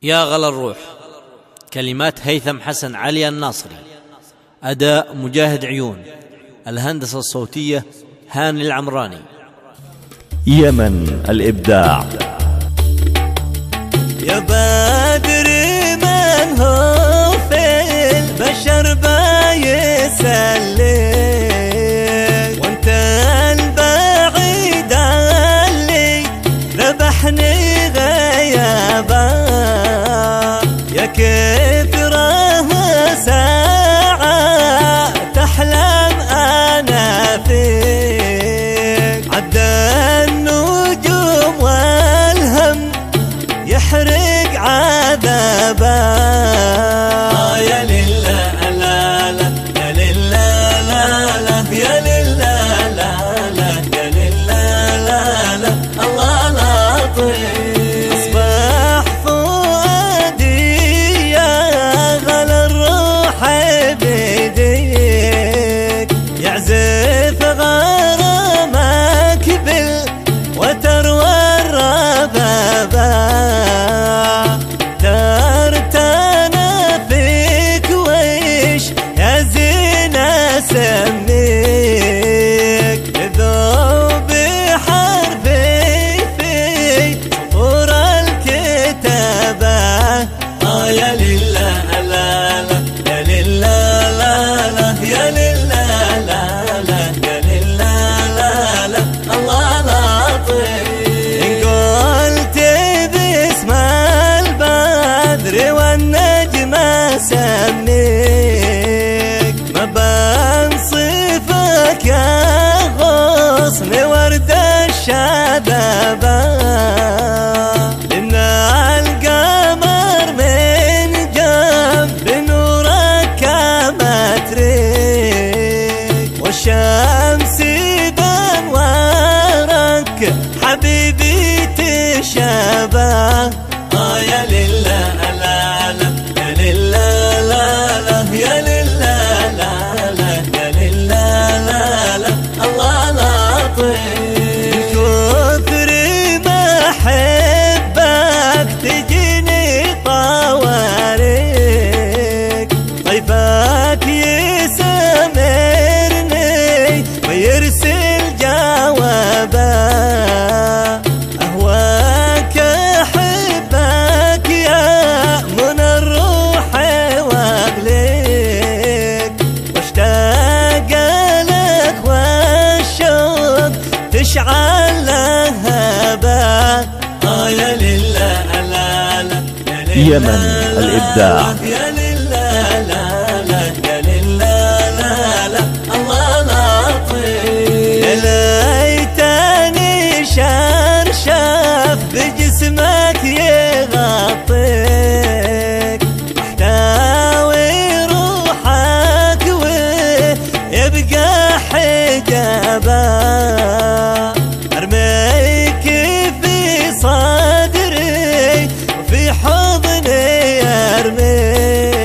يا غلا الروح. كلمات هيثم حسن علي الناصري، أداء مجاهد عيون، الهندسة الصوتية هاني العمراني. يمن الإبداع. يا بدر من هو في البشر بيسلك، وانت البعيد اللي ذبحني غيابا. يا كثره ساعة تحلم أنا فيك، عدى النجوم والهم يحرق عذابا. يا لله لا لا، يا لله لا لا، يا لله لا لا، يا لله لا لا، الله لطيف. أصبح فؤادي يا غلا الروح بيديك، يعزف غرامك بالوتر والربابة. سميك ذوب حرفي في سطور الكتابة. يا لله لا لا، يا لله لا لا، يا لله لا لا، يا لله لا لا، الله لطيف. إن قلت باسم البدر والنجم سميك، ما بنصفك يا غصن ورد الشبابة. إن القمر من جنب نورك كما تريك، والشمس بانوارك حبيبي تشابه. يا لله لا لا، يا لله لا لا، يا لله لا لا، يا لله لا لا، الله لطيف. كثر ما أحبك تجيني طواريك، طيفك يسمرني ويرسل جوابا. أهواك أحبك يا من الروح وأغليك، واشتاق لك والشوق تشعل لهبا. يا لله لا لا، يا لله يمن الإبداع. يا لله لا لا، يا لله لا لا، الله لطيف. يا ليتني شرشف بجسمك يغطيك، احتوي روحك ويبقى حجابا. ارميك في صدري وفي حضني ارميك،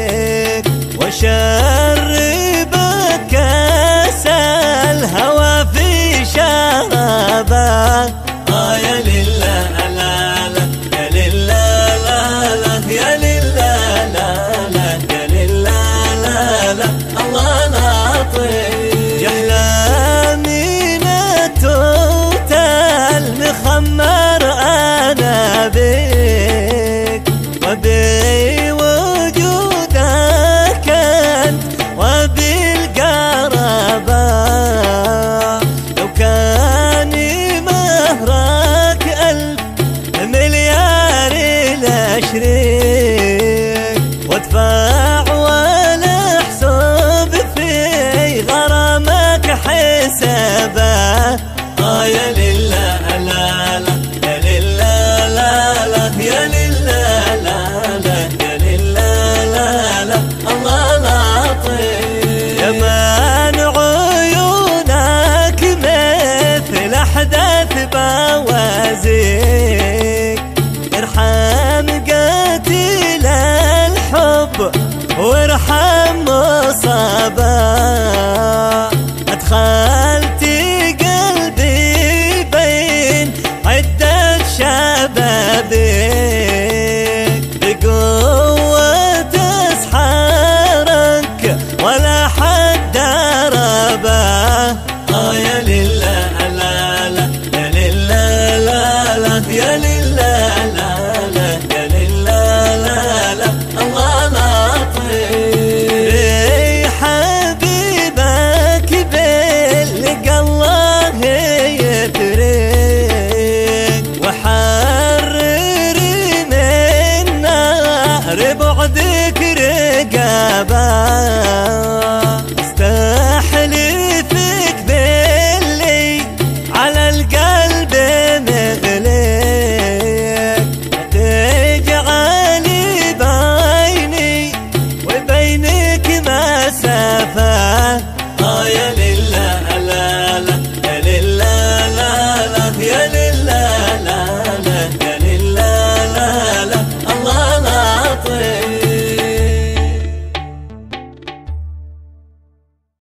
حجابات